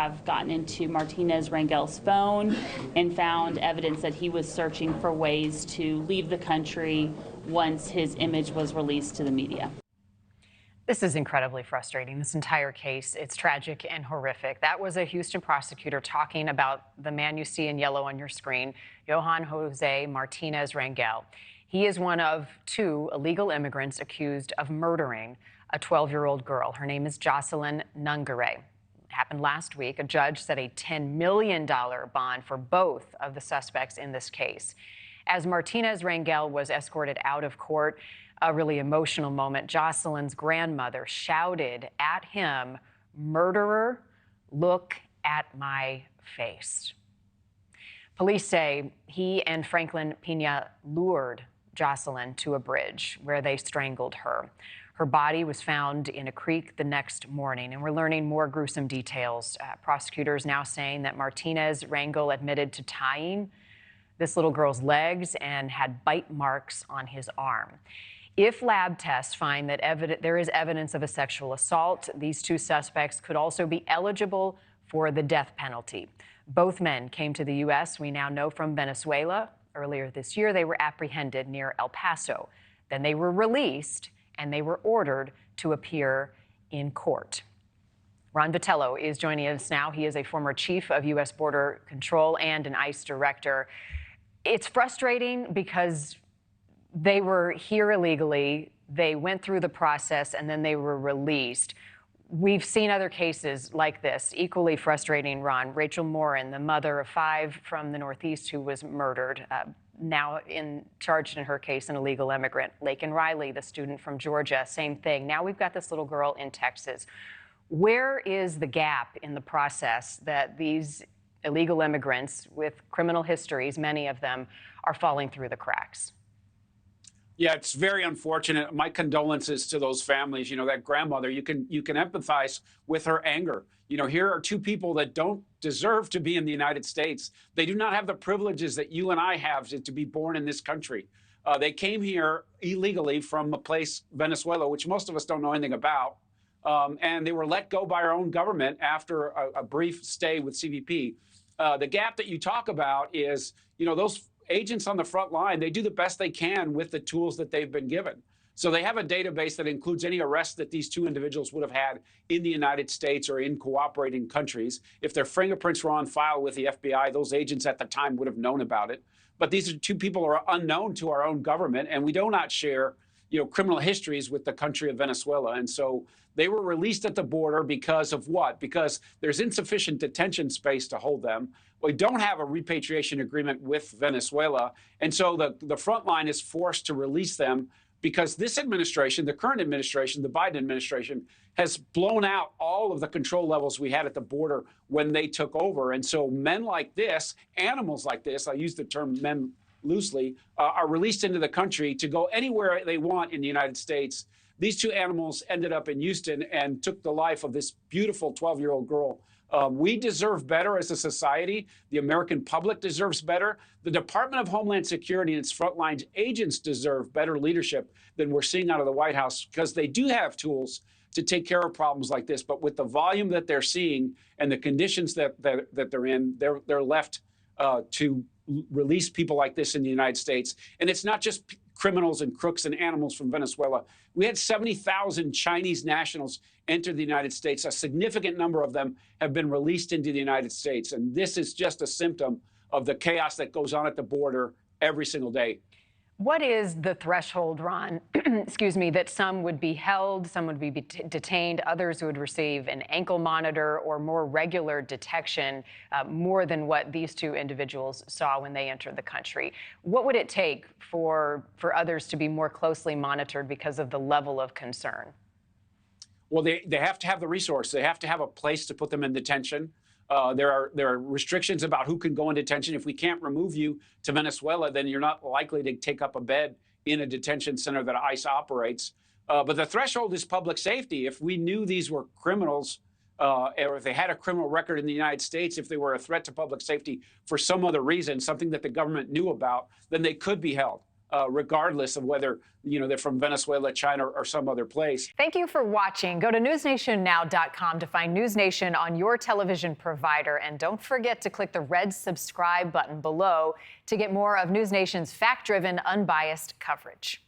have gotten into Martinez Rangel's phone and found evidence that he was searching for ways to leave the country once his image was released to the media. This is incredibly frustrating, this entire case. It's tragic and horrific. That was a Houston prosecutor talking about the man you see in yellow on your screen, Johan Jose Martinez Rangel. He is one of 2 illegal immigrants accused of murdering a 12-year-old girl. Her name is Jocelyn Nungare. It happened last week. A judge set a $10 million bond for both of the suspects in this case. As Martinez Rangel was escorted out of court, a really emotional moment, Jocelyn's grandmother shouted at him, "Murderer, look at my face." Police say he and Franklin Pina lured Jocelyn to a bridge where they strangled her. Her body was found in a creek the next morning, and we're learning more gruesome details. Prosecutors now saying that Martinez Rangel admitted to tying this little girl's legs and had bite marks on his arm. If lab tests find that there is evidence of a sexual assault, these 2 suspects could also be eligible for the death penalty. Both men came to the U.S., we now know, from Venezuela. Earlier this year, they were apprehended near El Paso. Then they were released, and they were ordered to appear in court. Ron Vitiello is joining us now. He is a former chief of U.S. Border Control and an ICE director. It's frustrating because they were here illegally, they went through the process, and then they were released. We've seen other cases like this, equally frustrating, Ron. Rachel Morin, the mother of 5 from the Northeast who was murdered, now charged in her case, an illegal immigrant. Laken Riley, the student from Georgia, same thing. Now we've got this little girl in Texas. Where is the gap in the process that these illegal immigrants with criminal histories, many of them, are falling through the cracks? Yeah, it's very unfortunate. My condolences to those families. You know, that grandmother, you can empathize with her anger. You know, here are 2 people that don't deserve to be in the United States. They do not have the privileges that you and I have to be born in this country. They came here illegally from a place, Venezuela, which most of us don't know anything about. And they were let go by our own government after a brief stay with CBP. The gap that you talk about is, you know, those agents on the front line, they do the best they can with the tools that they've been given. So they have a database that includes any arrests that these 2 individuals would have had in the United States or in cooperating countries. If their fingerprints were on file with the FBI, those agents at the time would have known about it. But these are 2 people who are unknown to our own government, and we do not share, you know, criminal histories with the country of Venezuela. And so they were released at the border because of what? Because there's insufficient detention space to hold them. We don't have a repatriation agreement with Venezuela. And so the front line is forced to release them because this administration, the current administration, the Biden administration, has blown out all of the control levels we had at the border when they took over. And so men like this, animals like this, I use the term men loosely, are released into the country to go anywhere they want in the United States. These 2 animals ended up in Houston and took the life of this beautiful 12-year-old girl. We deserve better as a society. The American public deserves better. The Department of Homeland Security and its frontline agents deserve better leadership than we're seeing out of the White House, because they do have tools to take care of problems like this. But with the volume that they're seeing and the conditions that they're in, they're left to release people like this in the United States. And it's not just criminals and crooks and animals from Venezuela. We had 70,000 Chinese nationals enter the United States. A significant number of them have been released into the United States. And this is just a symptom of the chaos that goes on at the border every single day. What is the threshold, Ron, excuse me, that some would be held, some would be detained, others would receive an ankle monitor or more regular detection, more than what these 2 individuals saw when they entered the country? What would it take for others to be more closely monitored because of the level of concern? Well, they have to have the resource. They have to have a place to put them in detention. There are restrictions about who can go in detention. If we can't remove you to Venezuela, then you're not likely to take up a bed in a detention center that ICE operates. But the threshold is public safety. If we knew these were criminals, or if they had a criminal record in the United States, if they were a threat to public safety for some other reason, something that the government knew about, then they could be held. regardless of whether they're from Venezuela, China, or some other place. Thank you for watching. Go to newsnationnow.com to find News Nation on your television provider. And don't forget to click the red subscribe button below to get more of News Nation's fact-driven, unbiased coverage.